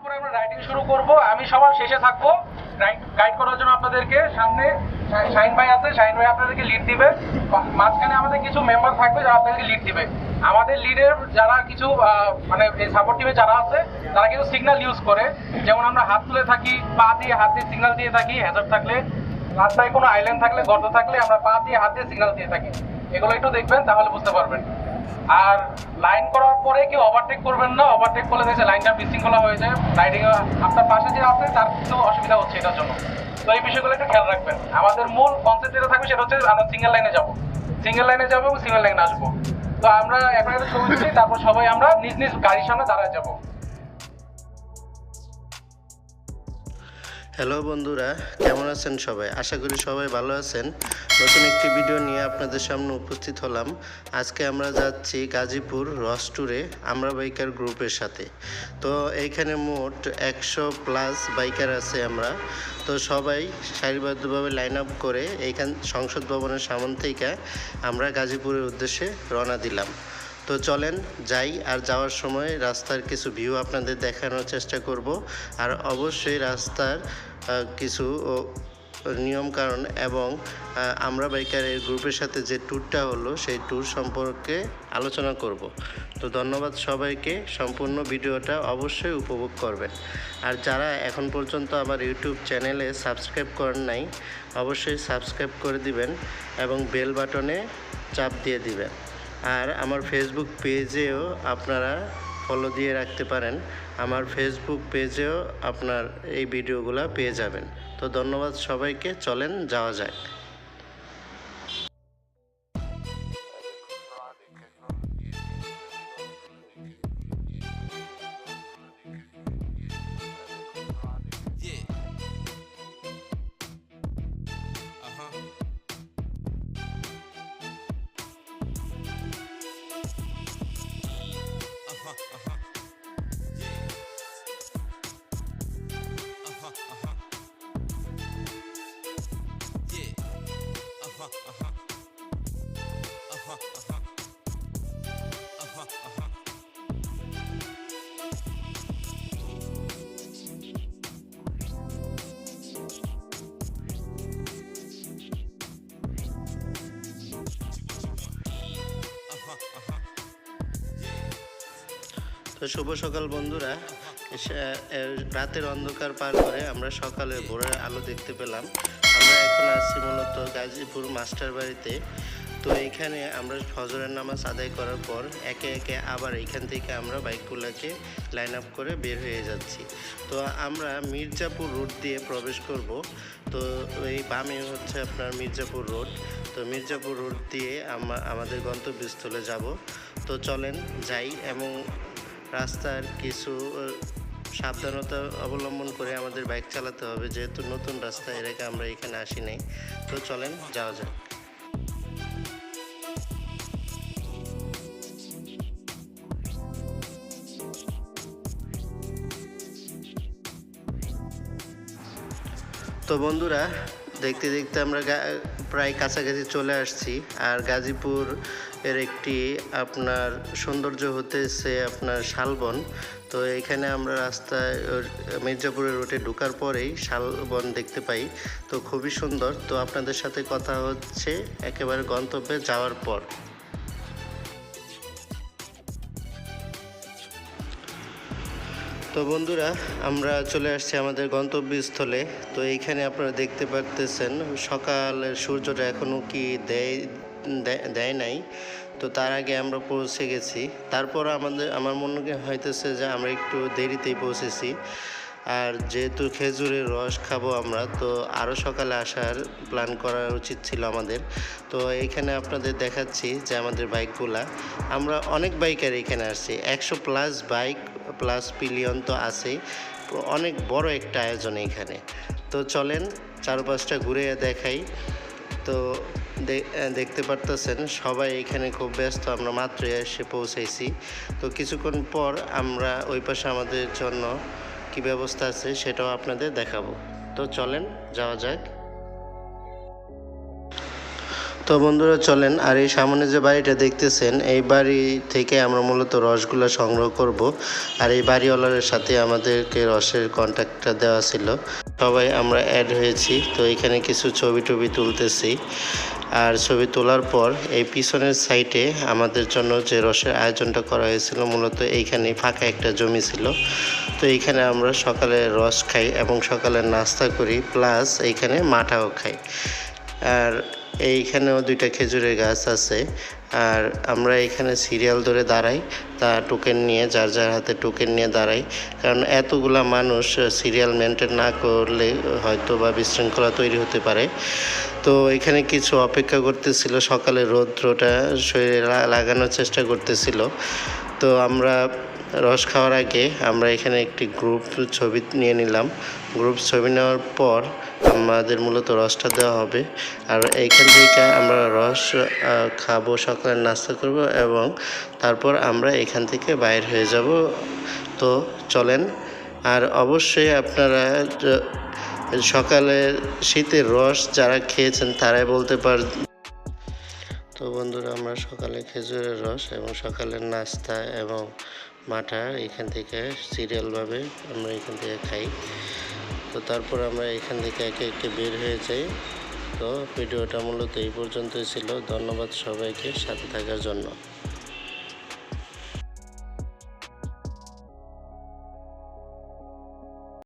পরে আমরা রাইডিং শুরু করব। আমি সবার শেষে থাকবো গাইড করার জন্য। আপনাদেরকে সামনে শাহিন ভাই আছে, শাহিন ভাই আপনাদেরকে লিড দিবে। মাঝখানে আমাদের কিছু মেম্বার থাকবে যারা আপনাদেরকে লিড দিবে। আমাদের লিডের যারা কিছু মানে এই সাপোর্ট টিমে যারা আছে তারা কিছু সিগন্যাল ইউজ করে, যেমন আমরা হাত তুলে থাকি, পা দিয়ে হাত দিয়ে সিগন্যাল দিয়ে থাকি। হ্যাজার্ড থাকলে, রাস্তায় কোনো আইল্যান্ড থাকলে, গর্ত থাকলে আমরা পা দিয়ে হাত দিয়ে সিগন্যাল দিয়ে থাকি। এগুলো একটু দেখবেন, তাহলে বুঝতে পারবেন। আর লাইন করার পরে কেউ ওভারটেক করবেন না। ওভারটেক করলে দেখছে লাইনটা বিশৃঙ্খলা হয়ে যায়। রাইডিং আপনার পাশে যে আছে তার কিছু অসুবিধা হচ্ছে এটার জন্য। তো এই বিষয়গুলো একটু খেয়াল রাখবেন। আমাদের মূল কনসেপ্ট যেটা থাকবে সেটা হচ্ছে আমরা সিঙ্গেল লাইনে যাবো এবং সিঙ্গেল লাইনে আসবো। তো আমরা এখন একটা ছবি তুলি, তারপর সবাই আমরা নিজ নিজ গাড়ির সামনে দাঁড়ায় যাবো। হ্যালো বন্ধুরা, কেমন আছেন সবাই? আশা করি সবাই ভালো আছেন। নতুন একটি ভিডিও নিয়ে আপনাদের সামনে উপস্থিত হলাম। আজকে আমরা যাচ্ছি গাজীপুর রস ট্যুরে আমরা বাইকার গ্রুপের সাথে। তো এইখানে মোট 100+ বাইকার আছে আমরা। তো সবাই সারিবদ্ধভাবে লাইন আপ করে এইখান সংসদ ভবনের সামনে থেকে আমরা গাজীপুরের উদ্দেশ্যে রওনা দিলাম। তো চলেন যাই, আর যাওয়ার সময় রাস্তার কিছু ভিউ আপনাদের দেখানোর চেষ্টা করব। আর অবশ্যই রাস্তার কিছু নিয়মকানুন এবং আমরা বাইকারের গ্রুপের সাথে যে ট্যুরটা হলো সেই ট্যুর সম্পর্কে আলোচনা করব। তো ধন্যবাদ সবাইকে, সম্পূর্ণ ভিডিওটা অবশ্যই উপভোগ করবেন। আর যারা এখন পর্যন্ত আমার ইউটিউব চ্যানেলে সাবস্ক্রাইব করেন নাই, অবশ্যই সাবস্ক্রাইব করে দিবেন এবং বেল বাটনে চাপ দিয়ে দিবেন। আর আমার ফেসবুক পেজেও আপনারা ফলো দিয়ে রাখতে পারেন। আমার ফেসবুক পেজেও আপনার এই ভিডিওগুলো পেয়ে যাবেন। তো ধন্যবাদ সবাইকে, চলেন যাওয়া যাক। তো শুভ সকাল বন্ধুরা। রাতের অন্ধকার পার করে আমরা সকালে ভোরের আলো দেখতে পেলাম। আমরা এখন আছি মূলত গাজীপুর মাস্টার বাড়িতে। তো এইখানে আমরা ফজরের নামাজ আদায় করার পর একে একে আবার এইখান থেকে আমরা বাইকগুলোকে লাইন আপ করে বের হয়ে যাচ্ছি। তো আমরা মির্জাপুর রোড দিয়ে প্রবেশ করব। তো এই বামে হচ্ছে আপনার মির্জাপুর রোড। তো মির্জাপুর রোড দিয়ে আমাদের গন্তব্যস্থলে যাব। তো চলেন যাই, এবং রাস্তার কিছু সাবধানতা অবলম্বন করে আমাদের বাইক চালাতে হবে, যেহেতু নতুন রাস্তা, এর আগে আমরা এখানে আসি নাই। তো চলেন যাওয়া যাক। তো বন্ধুরা, দেখতে দেখতে আমরা প্রায় কাছাকাছি চলে আসছি। আর গাজীপুর এর একটি আপনার সৌন্দর্য হতেছে আপনার শালবন। তো এখানে আমরা রাস্তায় মির্জাপুরের রোডে ঢোকার পরেই শালবন দেখতে পাই। তো খুবই সুন্দর। তো আপনাদের সাথে কথা হচ্ছে একেবারে গন্তব্যে যাওয়ার পর। তো বন্ধুরা, আমরা চলে আসছি আমাদের গন্তব্যস্থলে। তো এইখানে আপনারা দেখতে পারতেছেন সকালের সূর্যটা এখনও কি দেয় নাই। তো তার আগে আমরা পৌঁছে গেছি। তারপর আমার মনে হইতেছে যে আমরা একটু দেরিতেই পৌঁছেছি। আর যেহেতু খেজুরের রস খাবো আমরা, তো আরও সকালে আসার প্ল্যান করা উচিত ছিল আমাদের। তো এইখানে আপনাদের দেখাচ্ছি যে আমাদের বাইকগুলা, আমরা অনেক বাইকার এখানে আসছি। 100+ বাইক প্লাস পিলিয়ন তো আছেই। অনেক বড় একটা আয়োজন এখানে। তো চলেন চারপাশটা ঘুরে দেখাই। তো দেখতে পারতেছেন সবাই এখানে খুব ব্যস্ত। আমরা মাত্র এসে পৌঁছাইছি। তো কিছুক্ষণ পর আমরা ওই পাশে আমাদের জন্য কি ব্যবস্থা আছে সেটাও আপনাদের দেখাবো। তো চলেন যাওয়া যাক। তো বন্ধুরা চলেন, আর এই সামনে যে বাড়িটা দেখতেছেন এই বাড়ি থেকে আমরা মূলত রসগুলো সংগ্রহ করব। আর এই বাড়িওয়ালার সাথে আমাদেরকে রসের কন্ট্যাক্টটা দেওয়া ছিল, সবাই আমরা অ্যাড হয়েছি। তো এখানে কিছু ছবি টবি তুলতেছি। আর ছবি তোলার পর এই পিছনের সাইডে আমাদের জন্য যে রসের আয়োজনটা করা হয়েছিল, মূলত এইখানে ফাঁকা একটা জমি ছিল। তো এইখানে আমরা সকালে রস খাই এবং সকালে নাস্তা করি, প্লাস এইখানে মাঠাও খাই। আর এইখানেও 2টা খেজুরের গাছ আছে। আর আমরা এখানে সিরিয়াল ধরে দাঁড়াই, তা টোকেন নিয়ে, যার যার হাতে টোকেন নিয়ে দাঁড়াই। কারণ এতগুলা মানুষ সিরিয়াল মেনটেন না করলে হয়তো বা বিশৃঙ্খলা তৈরি হতে পারে। তো এখানে কিছু অপেক্ষা করতেছিল, সকালে রৌদ্রটা শরীরে লাগানোর চেষ্টা করতেছিল। তো আমরা রস খাওয়ার আগে আমরা এখানে একটি গ্রুপ ছবি নিয়ে নিলাম। গ্রুপ ছবি নেওয়ার পর আমাদের মূলত রসটা দেওয়া হবে। আর এইখান থেকে আমরা রস খাবো, সকালে নাস্তা করব এবং তারপর আমরা এখান থেকে বাইর হয়ে যাব। তো চলেন। আর অবশ্যই আপনারা সকালের শীতের রস যারা খেয়েছেন তারাই বলতে তো বন্ধুরা, আমরা সকালে খেজুরের রস এবং সকালের নাস্তা এবং মাঠা এখান থেকে সিরিয়ালভাবে আমরা এখান থেকে খাই। তো তারপর আমরা এখান থেকে একে একে বের হয়ে যাই। তো ভিডিওটা মূলত এই পর্যন্তই ছিল। ধন্যবাদ সবাইকে সাথে থাকার জন্য।